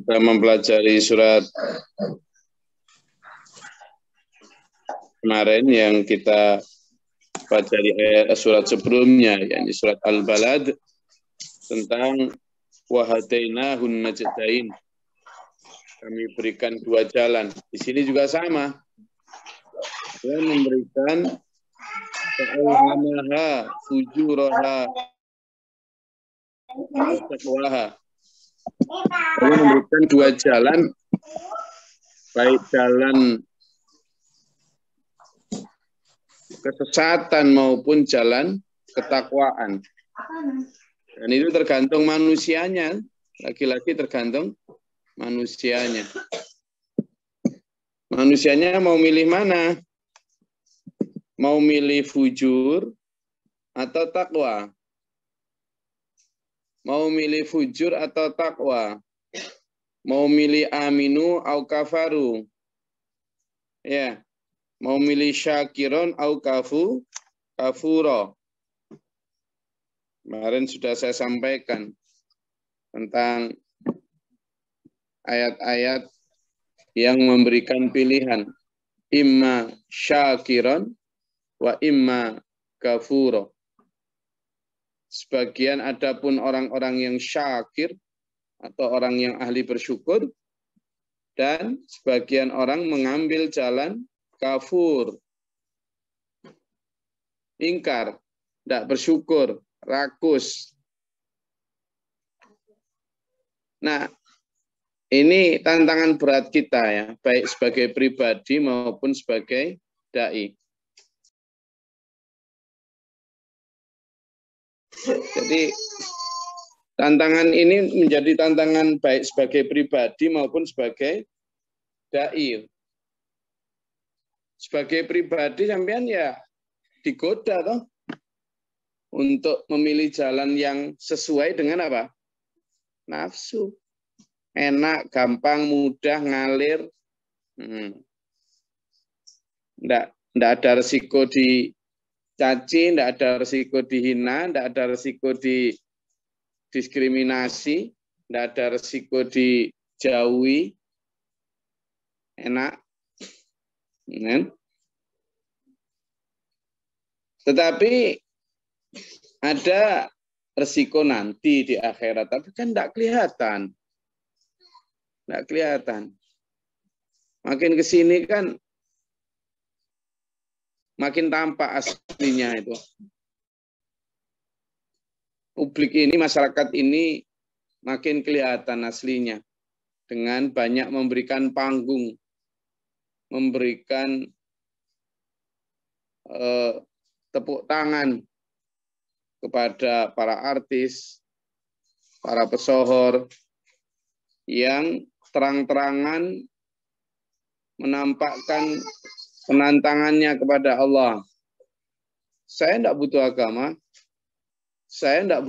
Kita mempelajari surat kemarin yang kita baca di surat sebelumnya, yakni surat Al-Balad tentang wahadainahun najdain. Kami berikan dua jalan. Di sini juga sama. Dia memberikan fa'alhamaha fujuraha taqwaha. Dia memberikan dua jalan, baik jalan kesesatan maupun jalan ketakwaan. Dan itu tergantung manusianya. Laki-laki tergantung manusianya. Manusianya mau milih mana? Mau milih fujur atau takwa? Mau milih fujur atau takwa? Mau milih aminu au kafaru? Ya. Mau milih syakiron au kafuro? Kemarin sudah saya sampaikan tentang ayat-ayat yang memberikan pilihan. Imma syakiron wa imma kafuro. Sebagian adapun orang-orang yang syakir atau orang yang ahli bersyukur, dan sebagian orang mengambil jalan kafur, ingkar, tidak bersyukur, rakus. Nah, ini tantangan berat kita ya, baik sebagai pribadi maupun sebagai dai. Jadi tantangan ini menjadi tantangan baik sebagai pribadi maupun sebagai dai. Sebagai pribadi sampean ya digoda toh untuk memilih jalan yang sesuai dengan apa? Nafsu. Enak, gampang, mudah, ngalir. Nggak ada resiko dicaci, nggak ada resiko dihina, nggak ada resiko didiskriminasi, nggak ada resiko dijauhi. Enak. Tetapi ada resiko nanti di akhirat, tapi kan tidak kelihatan. Tidak kelihatan. Makin ke sini kan makin tampak aslinya itu. Publik ini, masyarakat ini makin kelihatan aslinya. Dengan banyak memberikan panggung, memberikan tepuk tangan kepada para artis, para pesohor yang terang-terangan menampakkan penantangannya kepada Allah. Saya tidak butuh agama, saya tidak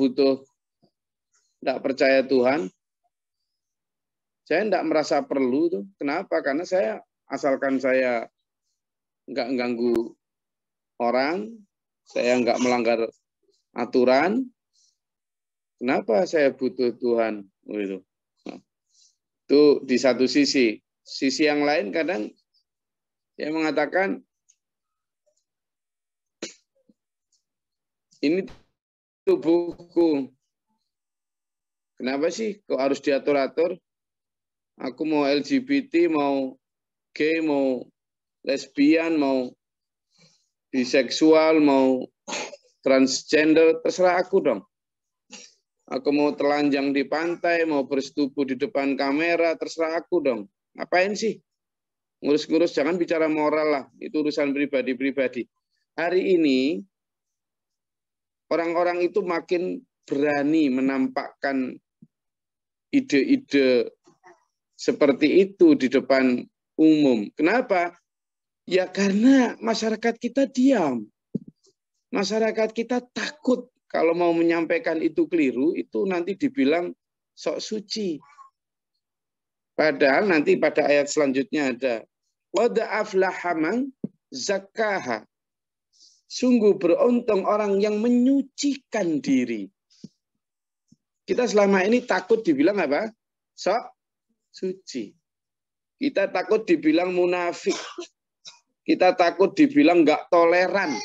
percaya Tuhan, saya tidak merasa perlu tuh. Kenapa? Karena asalkan saya nggak ganggu orang, saya nggak melanggar aturan, kenapa saya butuh Tuhan? Gitu. Itu di satu sisi. Sisi yang lain kadang saya mengatakan ini tubuhku. Kenapa sih kok harus diatur-atur? Aku mau LGBT, mau gay, mau lesbian, mau biseksual, mau transgender, terserah aku dong. Aku mau telanjang di pantai, mau bersetubuh di depan kamera, terserah aku dong. Ngapain sih? Ngurus-ngurus, jangan bicara moral lah. Itu urusan pribadi-pribadi. Hari ini, orang-orang itu makin berani menampakkan ide-ide seperti itu di depan umum. Kenapa? Ya karena masyarakat kita diam. Masyarakat kita takut kalau mau menyampaikan itu keliru, itu nanti dibilang sok suci. Padahal nanti pada ayat selanjutnya ada qad aflaha man zakkaha. Sungguh beruntung orang yang menyucikan diri. Kita selama ini takut dibilang apa? Sok suci. Kita takut dibilang munafik. Kita takut dibilang nggak toleran.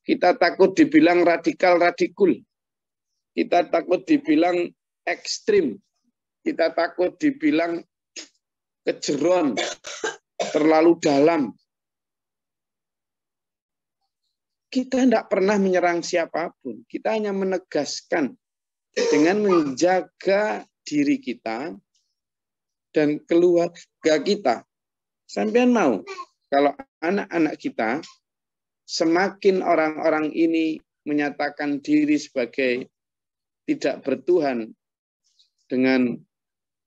Kita takut dibilang radikal-radikul. Kita takut dibilang ekstrim. Kita takut dibilang kejeron, terlalu dalam. Kita tidak pernah menyerang siapapun. Kita hanya menegaskan dengan menjaga diri kita dan keluarga kita. Sampean mau kalau anak-anak kita semakin orang-orang ini menyatakan diri sebagai tidak bertuhan dengan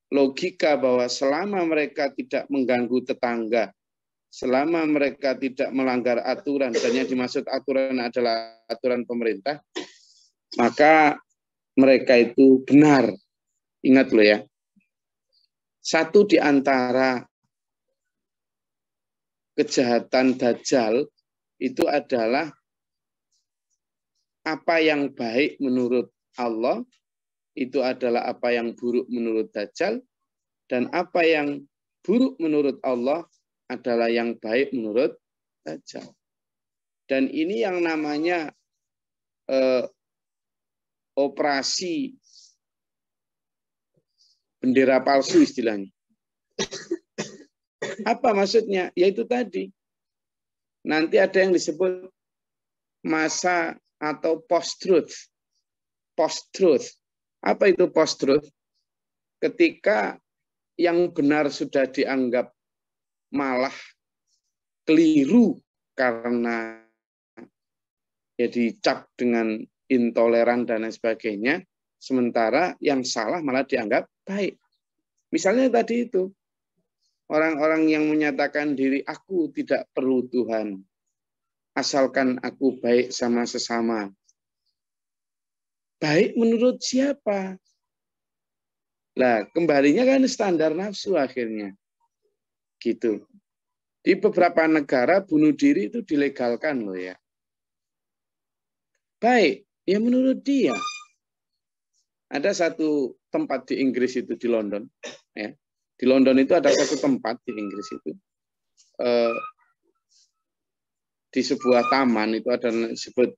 logika bahwa selama mereka tidak mengganggu tetangga, selama mereka tidak melanggar aturan, dan yang dimaksud aturan adalah aturan pemerintah, maka mereka itu benar. Ingat loh ya, satu di antara kejahatan Dajjal itu adalah apa yang baik menurut Allah, itu adalah apa yang buruk menurut Dajjal, dan apa yang buruk menurut Allah adalah yang baik menurut Dajjal. Dan ini yang namanya operasi bendera palsu istilahnya. Apa maksudnya? Yaitu tadi. Nanti ada yang disebut masa atau post-truth. Post-truth. Apa itu post-truth? Ketika yang benar sudah dianggap malah keliru karena ya dicap dengan intoleran dan lain sebagainya, sementara yang salah malah dianggap baik. Misalnya tadi itu, orang-orang yang menyatakan diri aku tidak perlu Tuhan, asalkan aku baik sama sesama. Baik menurut siapa? Lah, kembalinya kan standar nafsu akhirnya. Gitu. Di beberapa negara bunuh diri itu dilegalkan loh ya. Baik, ya menurut dia. Ada satu tempat di Inggris itu di London, ya. Di London itu ada satu tempat di Inggris itu di sebuah taman itu ada disebut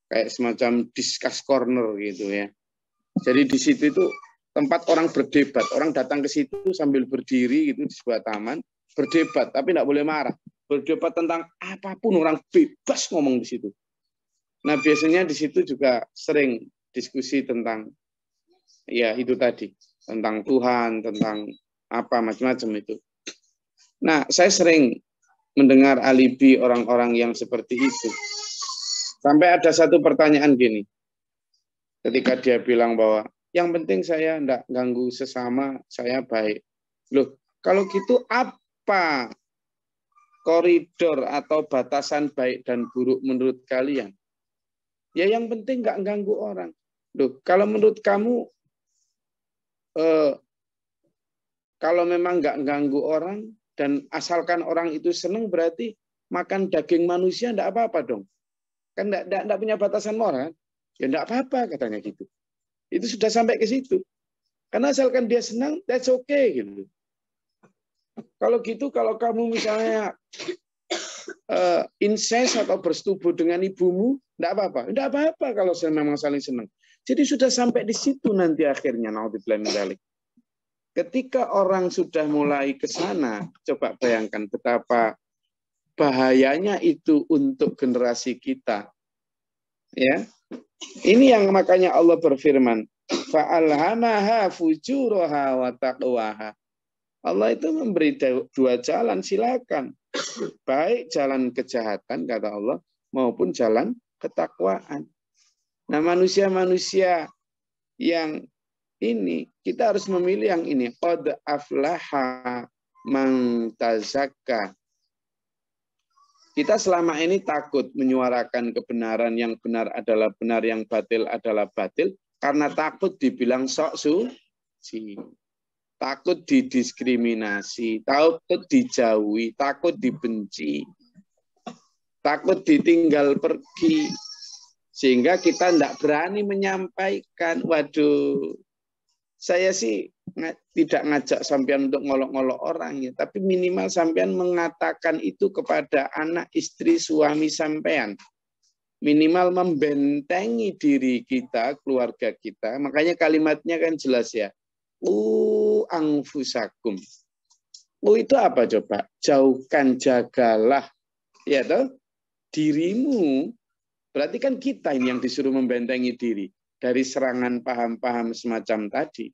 kayak semacam discuss corner gitu ya. Jadi di situ itu tempat orang berdebat, orang datang ke situ sambil berdiri gitu di sebuah taman berdebat, tapi tidak boleh marah. Berdebat tentang apapun, orang bebas ngomong di situ. Nah biasanya di situ juga sering diskusi tentang ya itu tadi, tentang Tuhan, tentang apa macam-macam itu. Nah, saya sering mendengar alibi orang-orang yang seperti itu. Sampai ada satu pertanyaan gini. Ketika dia bilang bahwa yang penting saya enggak ganggu sesama, saya baik. Loh, kalau gitu apa koridor atau batasan baik dan buruk menurut kalian? Ya yang penting enggak ganggu orang. Loh, kalau menurut kamu kalau memang nggak ganggu orang dan asalkan orang itu senang, berarti makan daging manusia enggak apa-apa dong. Kan enggak punya batasan moral. Ya enggak apa-apa katanya gitu. Itu sudah sampai ke situ. Karena asalkan dia senang, that's okay gitu. Kalau gitu, kalau kamu misalnya incest atau bersetubuh dengan ibumu, enggak apa-apa. Enggak apa-apa kalau memang saling senang. Jadi sudah sampai di situ nanti akhirnya, naudzubillah min dzalik. Ketika orang sudah mulai ke sana, coba bayangkan betapa bahayanya itu untuk generasi kita. Ya. Ini yang makanya Allah berfirman, fa'alhamaha fujuraha wa taqwaha. Allah itu memberi dua jalan, silakan. Baik jalan kejahatan kata Allah maupun jalan ketakwaan. Nah, manusia-manusia yang ini kita harus memilih yang ini. Qad aflaha man tazakka. Kita selama ini takut menyuarakan kebenaran, yang benar adalah benar, yang batil adalah batil, karena takut dibilang sok suci, takut didiskriminasi, takut dijauhi, takut dibenci, takut ditinggal pergi. Sehingga kita tidak berani menyampaikan, waduh, Saya sih tidak ngajak sampean untuk ngolok-ngolok orang ya, tapi minimal sampean mengatakan itu kepada anak, istri, suami sampean. Minimal membentengi diri kita, keluarga kita. Makanya kalimatnya kan jelas ya. Anfusakum. Itu apa coba? Jauhkan, jagalah ya toh dirimu. Berarti kan kita ini yang disuruh membentengi diri dari serangan paham-paham semacam tadi.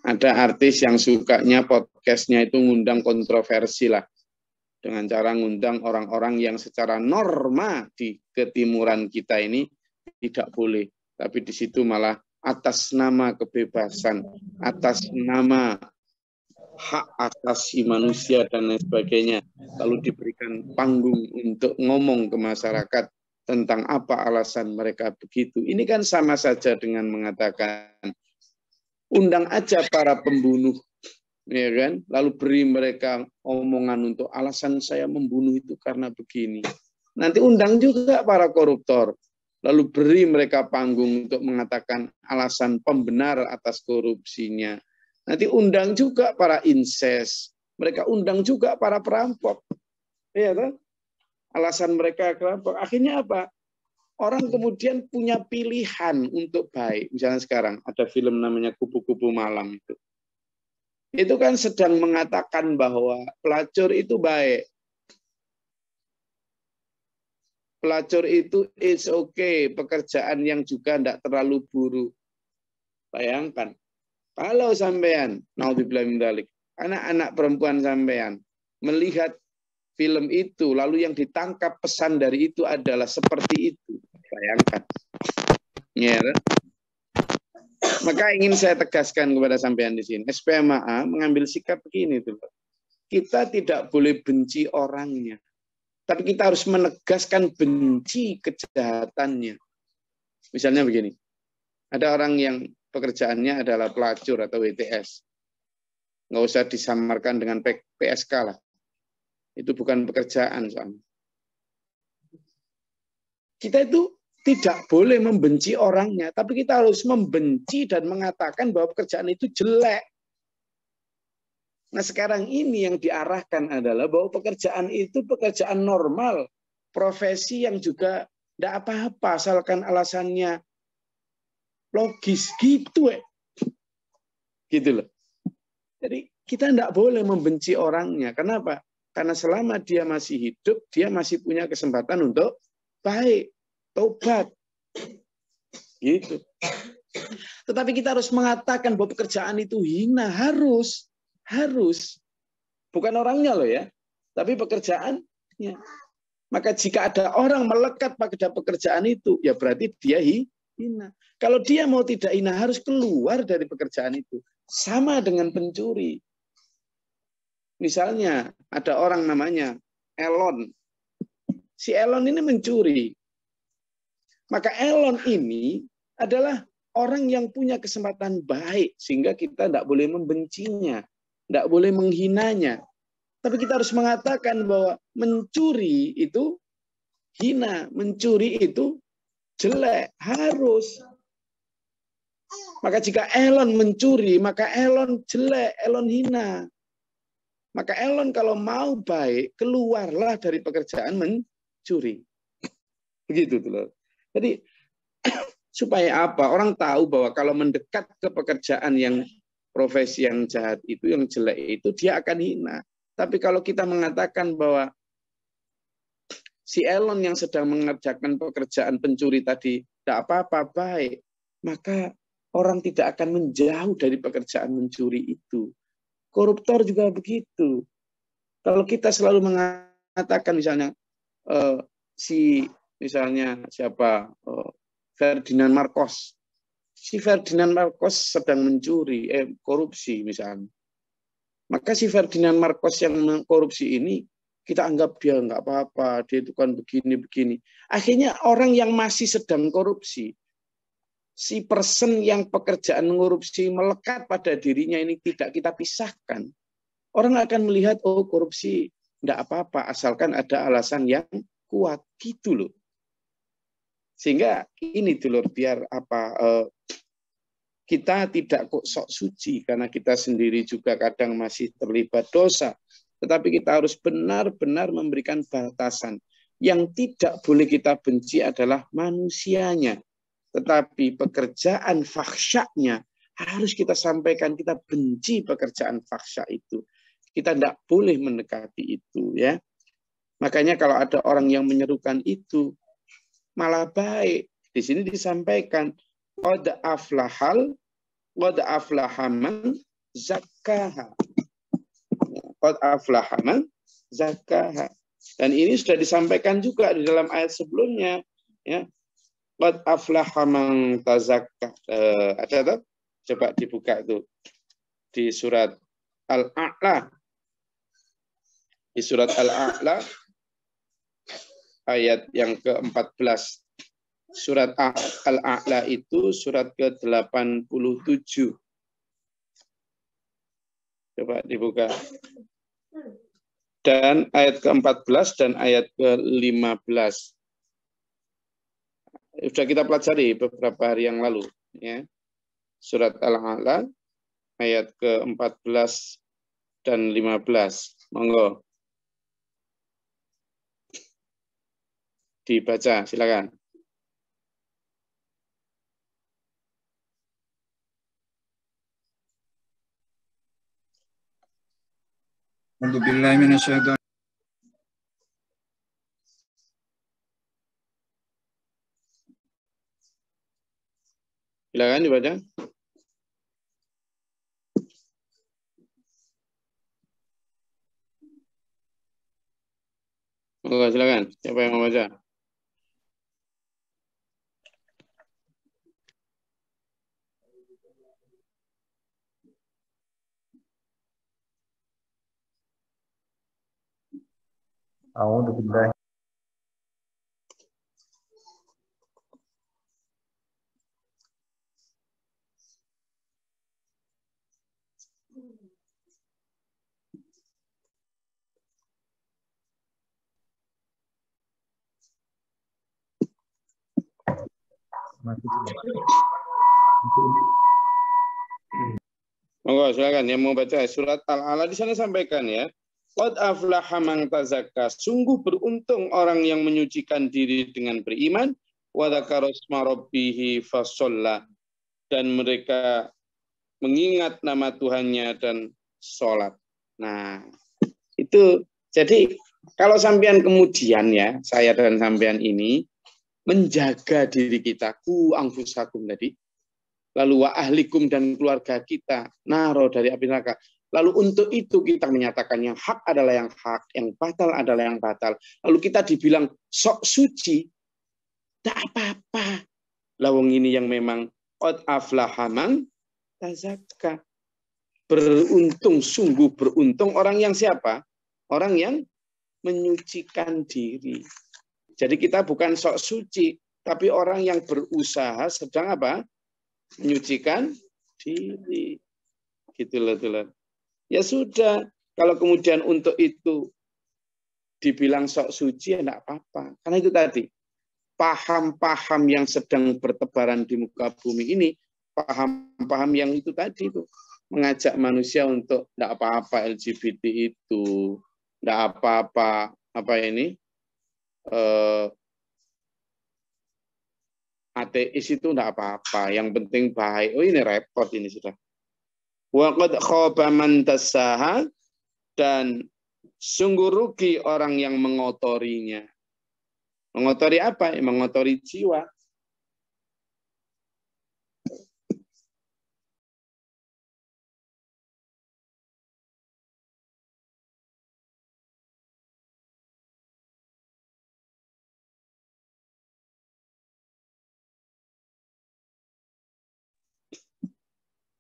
Ada artis yang sukanya podcastnya itu ngundang kontroversi lah. Dengan cara ngundang orang-orang yang secara norma di ketimuran kita ini tidak boleh. Tapi di situ malah atas nama kebebasan, atas nama hak asasi manusia dan lain sebagainya, lalu diberikan panggung untuk ngomong ke masyarakat tentang apa alasan mereka begitu. Ini kan sama saja dengan mengatakan undang aja para pembunuh, ya kan? Lalu beri mereka omongan untuk alasan saya membunuh itu karena begini. Nanti undang juga para koruptor, lalu beri mereka panggung untuk mengatakan alasan pembenar atas korupsinya. Nanti undang juga para inses, mereka undang juga para perampok, ya kan? Alasan mereka perampok. Akhirnya apa? Orang kemudian punya pilihan untuk baik. Misalnya sekarang ada film namanya Kupu-Kupu Malam itu. Itu kan sedang mengatakan bahwa pelacur itu baik. Pelacur itu it's okay, pekerjaan yang juga tidak terlalu buruk. Bayangkan. Kalau sampean, naudzubillah min dzalik, anak-anak perempuan sampean melihat film itu, lalu yang ditangkap pesan dari itu adalah seperti itu. Bayangkan. Ya. Maka ingin saya tegaskan kepada sampean di sini, SPMA mengambil sikap begini tuh. Kita tidak boleh benci orangnya, tapi kita harus menegaskan benci kejahatannya. Misalnya begini, ada orang yang pekerjaannya adalah pelacur atau WTS. Nggak usah disamarkan dengan PSK lah. Itu bukan pekerjaan soalnya. Kita itu tidak boleh membenci orangnya, tapi kita harus membenci dan mengatakan bahwa pekerjaan itu jelek. Nah sekarang ini yang diarahkan adalah bahwa pekerjaan itu pekerjaan normal, profesi yang juga tidak apa-apa, asalkan alasannya logis gitu, gitu loh. Jadi kita tidak boleh membenci orangnya. Kenapa? Karena selama dia masih hidup, dia masih punya kesempatan untuk baik, tobat, gitu. Tetapi kita harus mengatakan bahwa pekerjaan itu hina, harus, bukan orangnya loh ya, tapi pekerjaannya. Maka jika ada orang melekat pada pekerjaan itu, ya berarti dia hina. Kalau dia mau tidak hina, harus keluar dari pekerjaan itu. Sama dengan pencuri. Misalnya ada orang namanya Elon. Si Elon ini mencuri. Maka Elon ini adalah orang yang punya kesempatan baik. Sehingga kita tidak boleh membencinya. Tidak boleh menghinanya. Tapi kita harus mengatakan bahwa mencuri itu hina. Mencuri itu jelek. Harus. Maka jika Elon mencuri, maka Elon jelek, Elon hina. Maka Elon kalau mau baik, keluarlah dari pekerjaan mencuri. Begitu tuh. Jadi supaya apa? Orang tahu bahwa kalau mendekat ke pekerjaan yang profesi yang jahat itu, yang jelek itu, dia akan hina. Tapi kalau kita mengatakan bahwa si Elon yang sedang mengerjakan pekerjaan pencuri tadi tidak apa-apa baik, maka orang tidak akan menjauh dari pekerjaan mencuri itu. Koruptor juga begitu. Kalau kita selalu mengatakan misalnya misalnya siapa Ferdinand Marcos. Si Ferdinand Marcos sedang mencuri, korupsi misalnya. Maka si Ferdinand Marcos yang korupsi ini kita anggap dia nggak apa-apa, dia itu kan begini-begini. Akhirnya orang yang masih sedang korupsi, si person yang pekerjaan korupsi melekat pada dirinya ini tidak kita pisahkan. Orang akan melihat, oh korupsi tidak apa-apa, asalkan ada alasan yang kuat. Gitu loh. Sehingga ini dulur biar kita tidak kok sok suci karena kita sendiri juga kadang masih terlibat dosa. Tetapi kita harus benar-benar memberikan batasan. Yang tidak boleh kita benci adalah manusianya. Tetapi pekerjaan fahsyanya harus kita sampaikan, kita benci pekerjaan fahsya itu. Kita tidak boleh mendekati itu, ya. Makanya kalau ada orang yang menyerukan itu, malah baik. Di sini disampaikan, qad aflaha man zakkaha. Qad aflaha man zakkaha. Dan ini sudah disampaikan juga di dalam ayat sebelumnya, ya. Qad aflaha man tazakka. Ada tak? Coba dibuka itu di surat Al-A'la. Di surat Al-A'la ayat yang ke-14. Surat Al-A'la itu surat ke-87. Coba dibuka. Dan ayat ke-14 dan ayat ke-15. Sudah kita pelajari beberapa hari yang lalu, ya. Surat Al-A'la ayat ke-14 dan 15. Monggo. Dibaca, silakan. A'udzubillahi minasyaitonir. Silakan dibaca. Monggo, silakan. Siapa yang mau baca? A'udzubillahi. Monggo, silakan yang mau baca surat Al-A'la di sana sampaikan, ya. Qad aflaha man tazakka. Sungguh beruntung orang yang menyucikan diri dengan beriman, wa dzakara isma rabbih fasholla, dan mereka mengingat nama Tuhannya dan sholat. Nah, itu jadi kalau sampean kemudian, ya, saya dan sampean ini menjaga diri kita, ku anfusakum tadi, lalu wa ahlikum dan keluarga kita, naro dari api neraka. Lalu untuk itu kita menyatakan yang hak adalah yang hak, yang batal adalah yang batal. Lalu kita dibilang sok suci, tak apa-apa. Lawang ini yang memang qad aflaha man tazakka. Beruntung, sungguh beruntung orang yang siapa? Orang yang menyucikan diri. Jadi kita bukan sok suci, tapi orang yang berusaha sedang apa? Menyucikan diri. Gitu loh. Ya sudah, kalau kemudian untuk itu dibilang sok suci, ya enggak apa-apa. Karena itu tadi, paham-paham yang sedang bertebaran di muka bumi ini, paham-paham yang itu tadi itu mengajak manusia untuk enggak apa-apa LGBT itu, enggak apa-apa ateis itu enggak apa-apa, yang penting baik. Oh, ini repot ini sudah. Wa qad khaba man dassaha, dan sungguh rugi orang yang mengotorinya. Mengotori apa? Mengotori jiwa.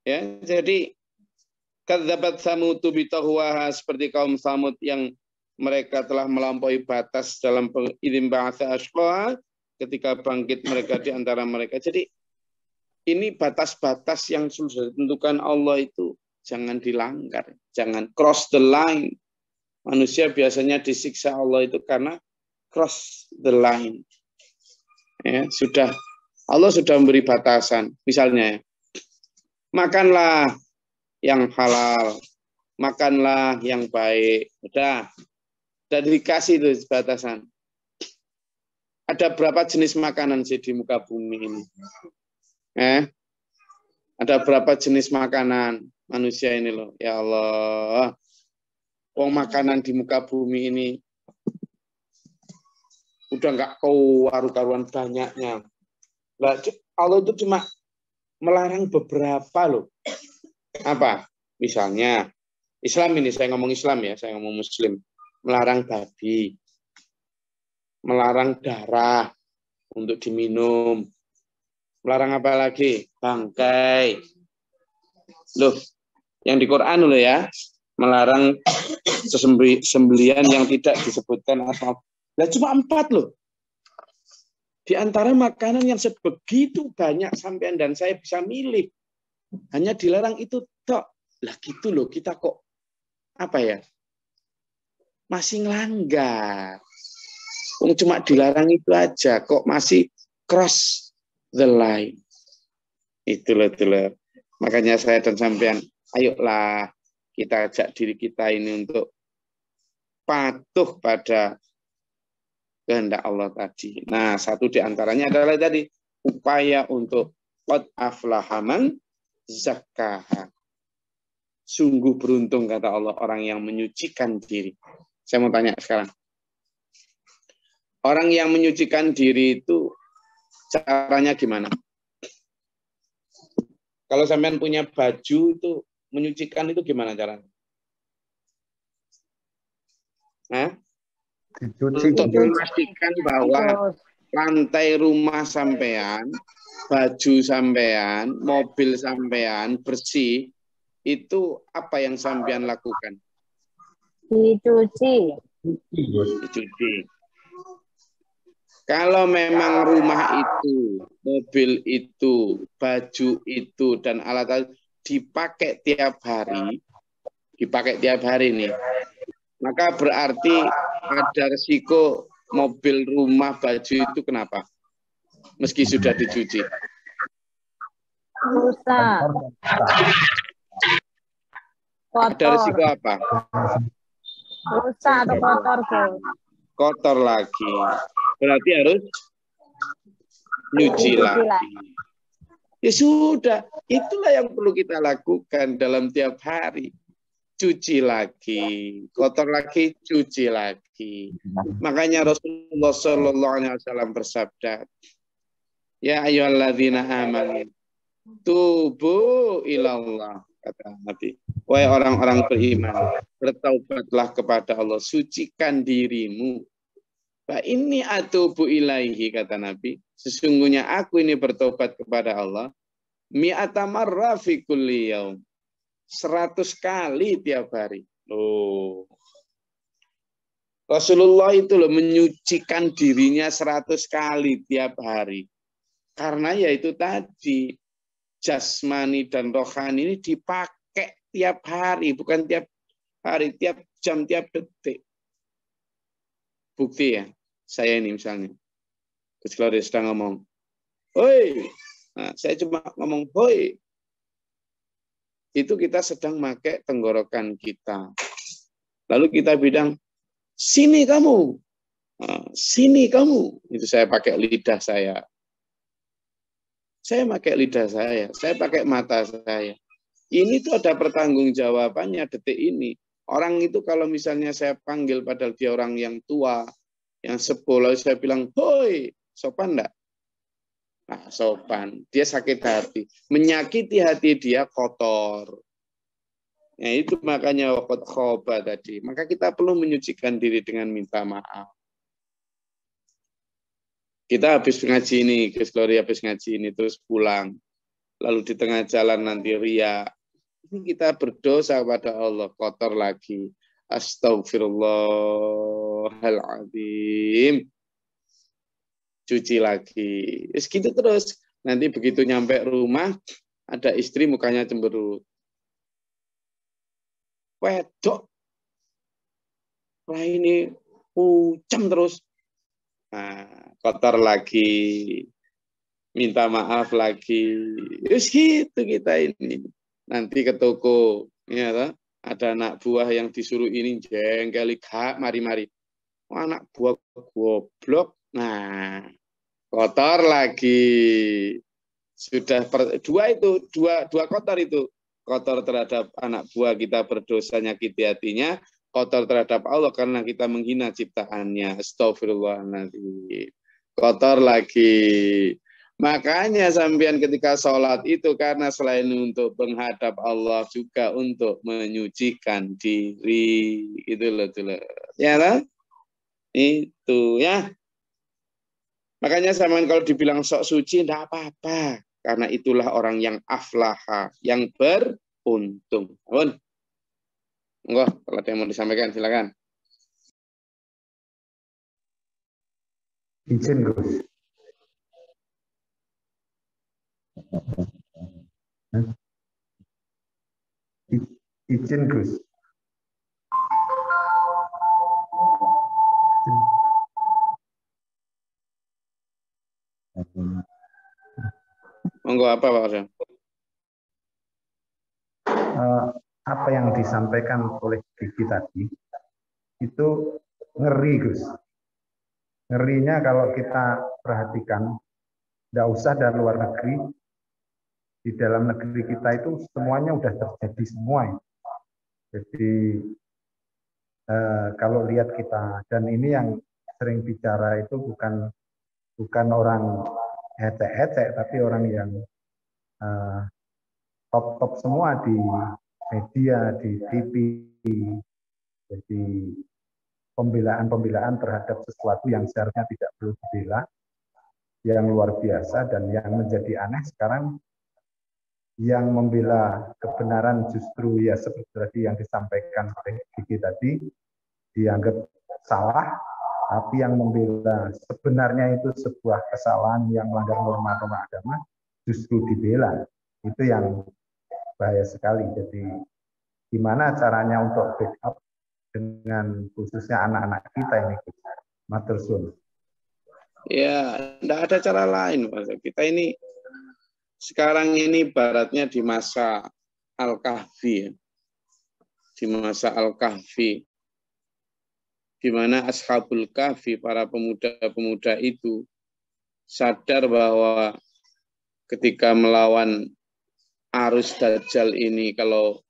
Ya, jadi kadzabat Samud bitahwaha, seperti kaum Samud yang mereka telah melampaui batas dalam idzin ba'atsa ashqaha, ketika bangkit mereka di antara mereka. Jadi ini batas-batas yang sudah ditentukan Allah itu jangan dilanggar, jangan cross the line. Manusia biasanya disiksa Allah itu karena cross the line. Ya, Allah sudah memberi batasan. Misalnya, makanlah yang halal, makanlah yang baik. Udah dikasih itu batasan. Ada berapa jenis makanan sih di muka bumi ini? Ada berapa jenis makanan manusia ini loh? Ya Allah. Makanan di muka bumi ini udah nggak karu-karuan banyaknya. Allah itu cuma melarang beberapa loh. Apa? Misalnya, Islam ini, saya ngomong Islam ya, saya ngomong Muslim. Melarang babi, melarang darah untuk diminum, melarang apa lagi? Bangkai. Loh, yang di Quran loh ya, melarang sembelian yang tidak disebutkan asal. Nah, cuma 4 loh. Di antara makanan yang sebegitu banyak sampean dan saya bisa milih. Hanya dilarang itu tok. Lah gitu loh, kita kok apa ya? Masih ngelanggar. Cuma dilarang itu aja, kok masih cross the line. Itu loh. Makanya saya dan sampean, ayolah kita ajak diri kita ini untuk patuh pada kehendak Allah tadi. Nah, satu di antaranya adalah tadi upaya untuk qad aflaha man zakkaha. Sungguh beruntung kata Allah orang yang menyucikan diri. Saya mau tanya sekarang. Orang yang menyucikan diri itu caranya gimana? Kalau sampean punya baju itu menyucikan itu gimana caranya? Untuk memastikan bahwa lantai rumah sampean, baju sampean, mobil sampean bersih, itu apa yang sampean lakukan? Dicuci. Kalau memang rumah itu, mobil itu, baju itu, dan alat-alat dipakai tiap hari nih, maka berarti ada resiko mobil, rumah, baju itu kenapa? Meski sudah dicuci. Rusak. Ada resiko apa? Rusak atau kotor, Bos. Kotor lagi. Berarti harus nyuci lagi. Ya sudah, itulah yang perlu kita lakukan dalam tiap hari. Cuci lagi, kotor lagi, cuci lagi. Makanya Rasulullah SAW bersabda, ya ayyuhalladzina amanu tubu ilallah, kata Nabi. Wahai orang-orang beriman, bertaubatlah kepada Allah, sucikan dirimu. Fa inni atubu ilaihi, kata Nabi. Sesungguhnya aku ini bertobat kepada Allah. Mi'ata marra fi kulli yaum. 100 kali tiap hari. Loh. Rasulullah itu loh menyucikan dirinya 100 kali tiap hari. Karena ya itu tadi, jasmani dan rohani ini dipakai tiap hari, bukan tiap hari, tiap jam, tiap detik. Bukti ya, saya ini misalnya, Gus Gloria sedang ngomong, hoi, nah, saya cuma ngomong hoi, itu kita sedang pakai tenggorokan kita. Lalu kita bilang, sini kamu, nah, sini kamu, itu saya pakai lidah saya. Saya pakai lidah saya pakai mata saya. Ini tuh ada pertanggungjawabannya detik ini. Orang itu kalau misalnya saya panggil padahal dia orang yang tua, yang sepuh, lalu saya bilang, hoi, sopan enggak? Nah, sopan. Dia sakit hati. Menyakiti hati dia kotor. Ya, itu makanya waqad khoba tadi. Maka kita perlu menyucikan diri dengan minta maaf. Kita habis ngaji ini, Gus Gloria habis ngaji ini, terus pulang. Lalu di tengah jalan nanti ria. Ini kita berdosa kepada Allah, kotor lagi. Astagfirullahaladzim. Cuci lagi. Gitu terus. Nanti begitu nyampe rumah, ada istri mukanya cemberut. Wedok. Wah ini pucem terus. kotor lagi, minta maaf lagi. Terus gitu kita ini. Nanti ke toko, ya toh, ada anak buah yang disuruh ini jengkeli gak mari-mari. Oh, anak buah goblok. Nah, kotor lagi. Sudah dua kotor itu. Kotor terhadap anak buah kita berdosa nyakiti hatinya, kotor terhadap Allah karena kita menghina ciptaannya. Astagfirullahaladzim. Kotor lagi. Makanya sampean ketika sholat itu karena selain untuk menghadap Allah juga untuk menyucikan diri. Itu loh. Ya lah? Itu ya. Makanya sampean kalau dibilang sok suci enggak apa-apa. Karena itulah orang yang aflaha, yang beruntung. Enggak, kalau ada yang mau disampaikan silakan. Izin, Gus. Izin, Gus. Monggo apa Pak Hasan? Apa yang disampaikan oleh Gigi tadi itu ngeri, Gus. Ngerinya kalau kita perhatikan, tidak usah dari luar negeri, di dalam negeri kita itu semuanya udah terjadi semua. Jadi kalau lihat kita, dan ini yang sering bicara itu bukan orang ecek-ecek, tapi orang yang top semua di media, di TV. Jadi pembelaan terhadap sesuatu yang seharusnya tidak perlu dibela, yang luar biasa. Dan yang menjadi aneh sekarang, yang membela kebenaran justru ya seperti tadi yang disampaikan oleh Gigi tadi, dianggap salah, tapi yang membela sebenarnya itu sebuah kesalahan yang melanggar norma-norma agama justru dibela. Itu yang bahaya sekali. Jadi gimana caranya untuk backup dengan khususnya anak-anak kita ini, matur suwun. Ya, tidak ada cara lain, Pak. Kita ini sekarang ini baratnya di masa Al-Kahfi, di masa Al-Kahfi, di mana Ashabul Kahfi, para pemuda-pemuda itu sadar bahwa ketika melawan arus Dajjal ini, kalau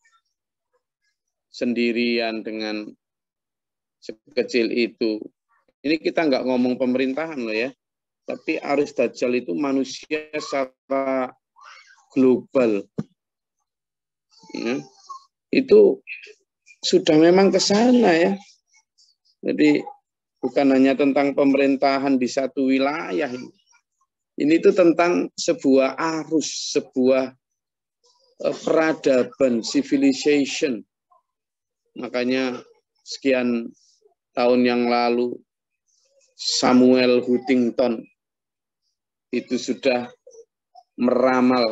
sendirian dengan sekecil itu, ini kita nggak ngomong pemerintahan loh ya, tapi arus Dajjal itu manusia secara global. Ya, itu sudah memang ke sana ya. Jadi bukan hanya tentang pemerintahan di satu wilayah. Ini itu tentang sebuah arus, sebuah peradaban, civilization. Makanya sekian tahun yang lalu Samuel Huntington itu sudah meramal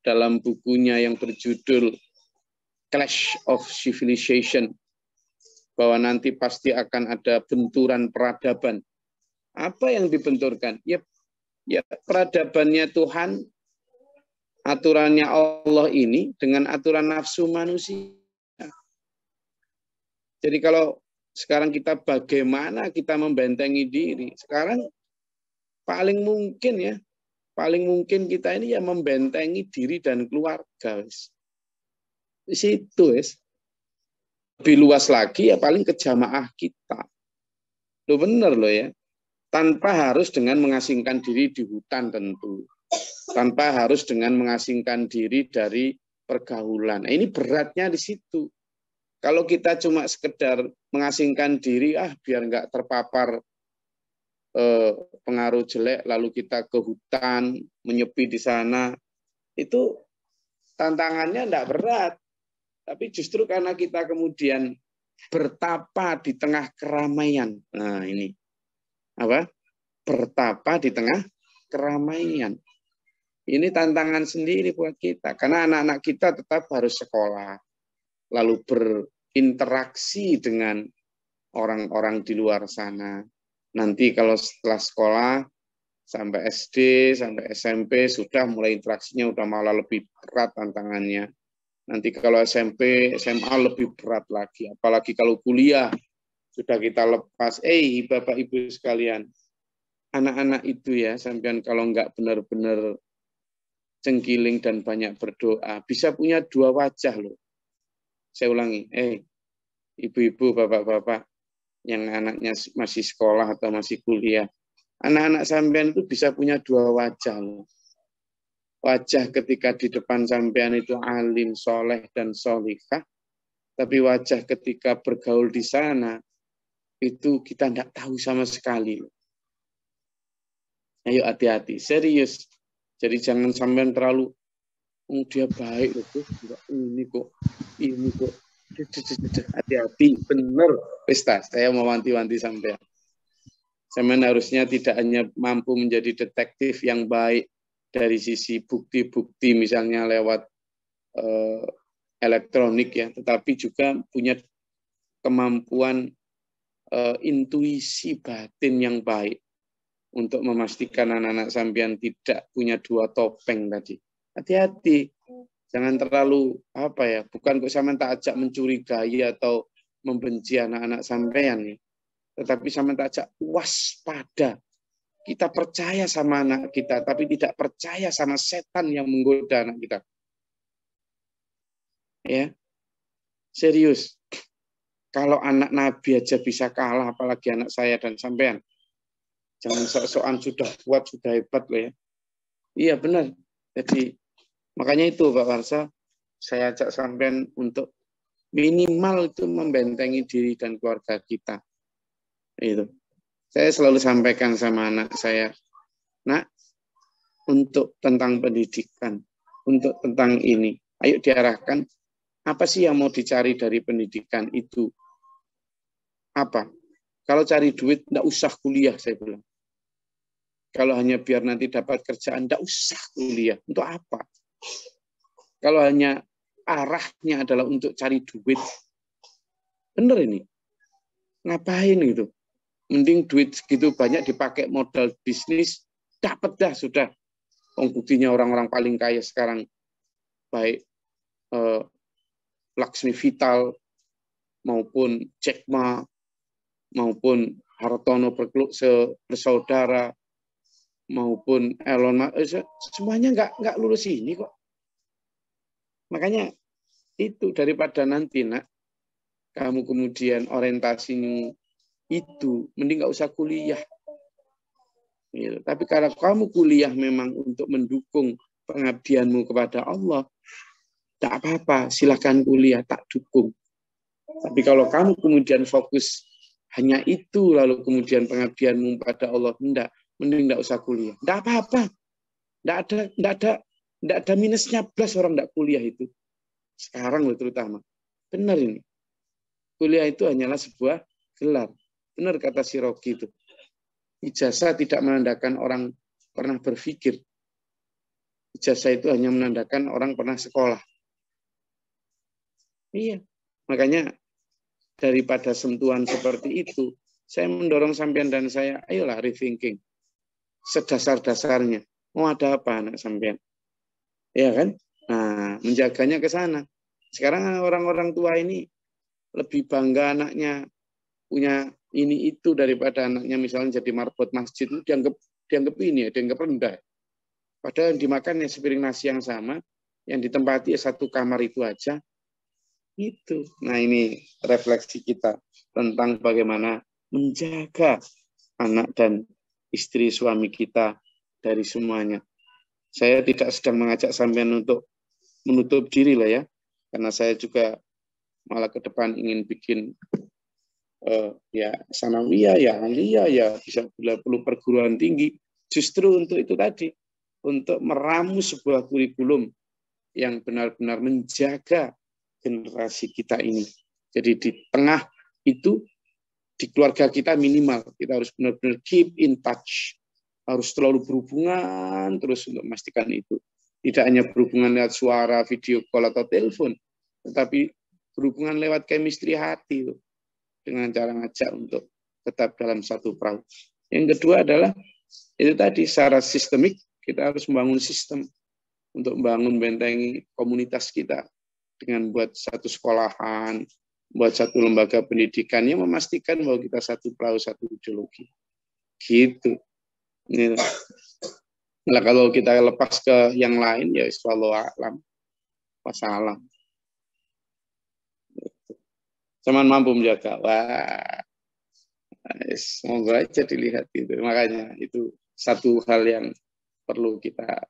dalam bukunya yang berjudul Clash of Civilization bahwa nanti pasti akan ada benturan peradaban. Apa yang dibenturkan? Ya peradabannya Tuhan, aturannya Allah ini dengan aturan nafsu manusia. Jadi kalau sekarang kita bagaimana kita membentengi diri? Sekarang paling mungkin kita ini ya membentengi diri dan keluarga. Di situ, lebih luas lagi ya paling ke jamaah kita. Loh bener loh ya. Tanpa harus dengan mengasingkan diri di hutan tentu. Tanpa harus dengan mengasingkan diri dari pergaulan. Nah, ini beratnya di situ. Kalau kita cuma sekedar mengasingkan diri, biar nggak terpapar pengaruh jelek, lalu kita ke hutan, menyepi di sana, itu tantangannya enggak berat. Tapi justru karena kita kemudian bertapa di tengah keramaian. Nah ini, bertapa di tengah keramaian. Ini tantangan sendiri buat kita. Karena anak-anak kita tetap harus sekolah, lalu berinteraksi dengan orang-orang di luar sana. Nanti kalau setelah sekolah, sampai SD, sampai SMP, sudah mulai interaksinya udah malah lebih berat tantangannya. Nanti kalau SMP, SMA lebih berat lagi. Apalagi kalau kuliah, sudah kita lepas. Bapak Ibu sekalian, anak-anak itu ya, sampean kalau nggak benar-benar cengkiling dan banyak berdoa, bisa punya dua wajah loh. Saya ulangi, ibu-ibu, bapak-bapak yang anaknya masih sekolah atau masih kuliah, anak-anak sampean itu bisa punya dua wajah loh. Wajah ketika di depan sampean itu alim, soleh, dan solihah, tapi wajah ketika bergaul di sana, itu kita tidak tahu sama sekali. Ayo hati-hati, serius. Jadi jangan sampean terlalu, dia baik loh, ini kok. Hati-hati, benar. Pesta, saya mau wanti-wanti sampean. Sampean harusnya tidak hanya mampu menjadi detektif yang baik dari sisi bukti-bukti misalnya lewat elektronik ya, tetapi juga punya kemampuan intuisi batin yang baik untuk memastikan anak-anak sampean tidak punya dua topeng tadi. Hati-hati, jangan terlalu bukan kok sampean tak ajak mencurigai atau membenci anak-anak sampean nih. Tetapi sampean tak ajak waspada. Kita percaya sama anak kita, tapi tidak percaya sama setan yang menggoda anak kita. Ya, serius. Kalau anak Nabi aja bisa kalah, apalagi anak saya dan sampean. Jangan sok-sokan sudah kuat, sudah hebat loh ya. Iya benar. Jadi makanya itu Pak Warsa, saya ajak sampean untuk minimal itu membentengi diri dan keluarga kita. Itu. Saya selalu sampaikan sama anak saya, nak, untuk tentang pendidikan, untuk tentang ini, ayo diarahkan, apa sih yang mau dicari dari pendidikan itu? Apa? Kalau cari duit, enggak usah kuliah, saya bilang. Kalau hanya biar nanti dapat kerjaan, enggak usah kuliah. Untuk apa? Kalau hanya arahnya adalah untuk cari duit, bener ini. Ngapain gitu? Mending duit segitu banyak dipakai modal bisnis, dapat dah sudah. Buktinya orang-orang paling kaya sekarang, baik Laksmi Vital, maupun Jack Ma, maupun Hartono bersaudara, maupun Elon Musk, semuanya nggak lulus ini kok. Makanya itu daripada nanti nak, kamu kemudian orientasinya itu, mending nggak usah kuliah. Gitu. Tapi kalau kamu kuliah memang untuk mendukung pengabdianmu kepada Allah, tak apa-apa, silakan kuliah, tak dukung. Tapi kalau kamu kemudian fokus hanya itu, lalu kemudian pengabdianmu pada Allah, mending enggak usah kuliah. Enggak apa-apa. Enggak ada minusnya plus orang enggak kuliah itu. Sekarang loh terutama. Benar ini. Kuliah itu hanyalah sebuah gelar. Benar kata si Rocky itu. Ijazah tidak menandakan orang pernah berpikir. Ijazah itu hanya menandakan orang pernah sekolah. Iya. Makanya daripada sentuhan seperti itu, saya mendorong sampean dan saya, ayolah rethinking. Sedasar-dasarnya. Mau ada apa anak sampean? Ya kan? Nah, menjaganya ke sana. Sekarang orang-orang tua ini lebih bangga anaknya punya ini itu daripada anaknya misalnya jadi marbot masjid itu dianggap ini ya, dianggap rendah. Padahal yang dimakan ya sepiring nasi yang sama, yang ditempati ya satu kamar itu aja. Itu. Nah, ini refleksi kita tentang bagaimana menjaga anak dan istri suami kita dari semuanya. Saya tidak sedang mengajak sampean untuk menutup diri lah ya, karena saya juga malah ke depan ingin bikin ya sanawiyah, ya aliyah, ya bisa perlu perguruan tinggi, justru untuk itu tadi, untuk meramu sebuah kurikulum yang benar-benar menjaga generasi kita ini. Jadi di tengah itu, di keluarga kita minimal, kita harus benar-benar keep in touch, harus selalu berhubungan terus untuk memastikan itu. Tidak hanya berhubungan lewat suara, video call, atau telepon, tetapi berhubungan lewat chemistry hati, dengan cara ngajak untuk tetap dalam satu perahu. Yang kedua adalah itu tadi secara sistemik kita harus membangun sistem untuk membangun bentengi komunitas kita dengan buat satu sekolahan, buat satu lembaga pendidikan yang memastikan bahwa kita satu perahu, satu ideologi. Gitu. Nah, kalau kita lepas ke yang lain ya wallahu a'lam. Wassalam. Cuman mampu menjaga. Wah. Semoga aja dilihat itu. Makanya itu satu hal yang perlu kita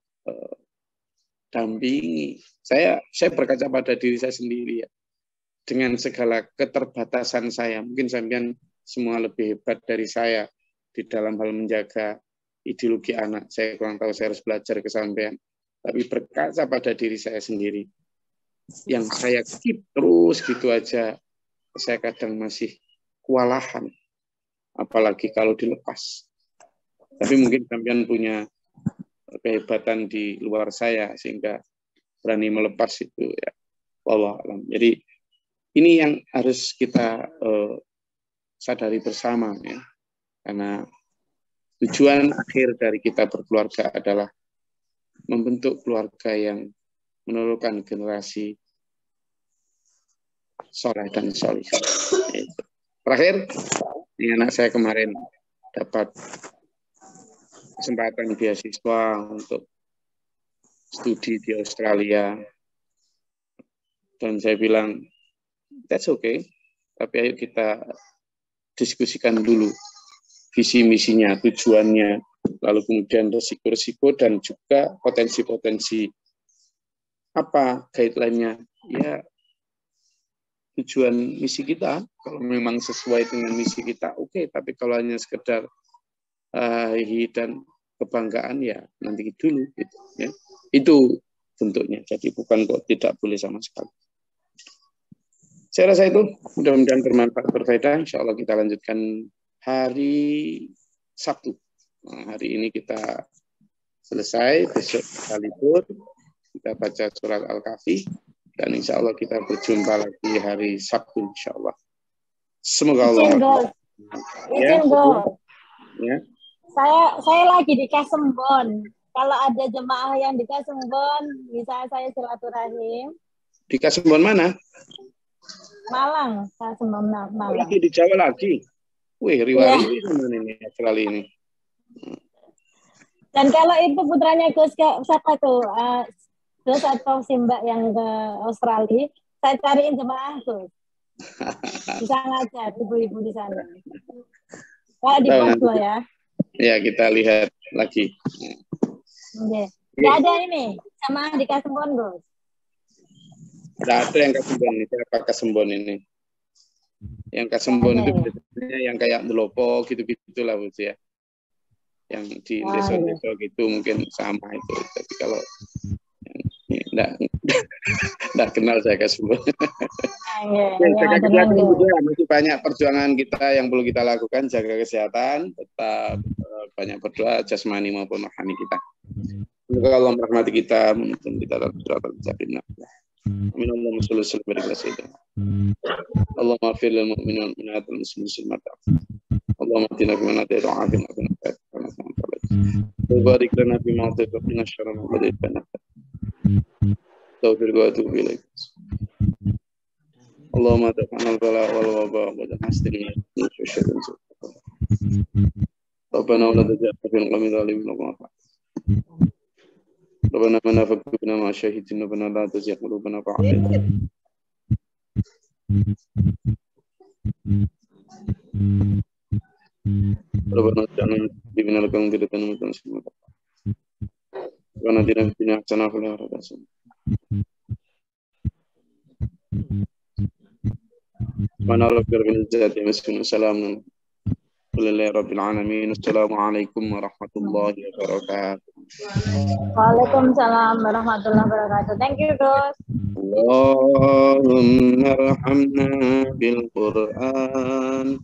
dampingi. Saya berkaca pada diri saya sendiri ya. Dengan segala keterbatasan saya, mungkin sampean semua lebih hebat dari saya di dalam hal menjaga ideologi anak. Saya kurang tahu, saya harus belajar ke sampean. Tapi berkaca pada diri saya sendiri. Yang saya keep terus gitu aja, saya kadang masih kewalahan. Apalagi kalau dilepas. Tapi mungkin sampean punya kehebatan di luar saya sehingga berani melepas itu ya. Wallahu a'lam. Jadi ini yang harus kita sadari bersama ya. Karena tujuan akhir dari kita berkeluarga adalah membentuk keluarga yang menurunkan generasi soleh dan solih. Terakhir, ini anak saya kemarin dapat kesempatan beasiswa untuk studi di Australia. Dan saya bilang, that's okay. Tapi ayo kita diskusikan dulu visi misinya, tujuannya, lalu kemudian resiko-resiko dan juga potensi-potensi apa guideline-nya. Ya, tujuan misi kita, kalau memang sesuai dengan misi kita, oke. Tapi kalau hanya sekedar dan kebanggaan, ya nanti dulu. Gitu, ya. Itu bentuknya. Jadi bukan kok tidak boleh sama sekali. Saya rasa itu mudah-mudahan bermanfaat, berfaedah. Insya Allah kita lanjutkan hari Sabtu. Nah, hari ini kita selesai, besok kita libur. Kita baca surat Al-Kahfi. Dan insya Allah kita berjumpa lagi hari Sabtu, insya Allah. Semoga Allah. Ya. Saya lagi di Kasembon. Kalau ada jemaah yang di Kasembon, bisa saya silaturahim. Di Kasembon mana? Malang, Kasembon Malang. Lagi di Jawa lagi. Wih, riwari mana ini kali ini. Dan kalau itu putranya Gus siapa tuh? Gus atau Simba yang ke Australia, saya cariin jemaah Gus. Bisa ngajar ibu-ibu di sana. Kalau di Papua ya. Ya, kita lihat lagi. Oke. Nggak ada ini, jemaah di Kasembon Gus. Nggak ada yang Kasembon ini. Siapa Kasembon ini? Yang Kasembon itu biasanya yang kayak Ndelopo gitu-gitu lah Bu ya. Yang di desa-desa gitu mungkin sama itu. Tapi kalau Nggak kenal saya Kasembon. Masih banyak perjuangan kita yang perlu kita lakukan, jaga kesehatan, tetap banyak berdoa jasmani maupun rohani kita. Semoga Allah merahmati kita, menuntun kita dalam suratan jabinah. Amin. Allahumma sholli wa sallim ala sayyidina. Allahumma ighfir lil mu'minina wal mu'minat wal muslimin wal muslimat. Allahumma atina fi man hadayta wa afina fi man tawallayta. Wa barik lana fi ma atayta wa qina syarra ma qadayta. Taufiq wa atubu ilaik. Allahumma taqabbal bala wal waba wa tahsin min syarri Rabbana wa la taj'al fil qawmi zalimin wa Rabbana mana fakuna ma syahidin Rabbana la tuzigh qulubana ba'da idh Rabbana ja'alna minal qanitin muslimin Rabbana atina fid dunya hasanah wa fil akhirati hasanah Subhana rabbika rabbil izzati amma yasifun salamun alhamdulillahi rabbil alamin. Assalamualaikum warahmatullahi wabarakatuh. Waalaikumsalam warahmatullahi wabarakatuh. Thank you, Gus. Allahumma arhamna bil Qur'an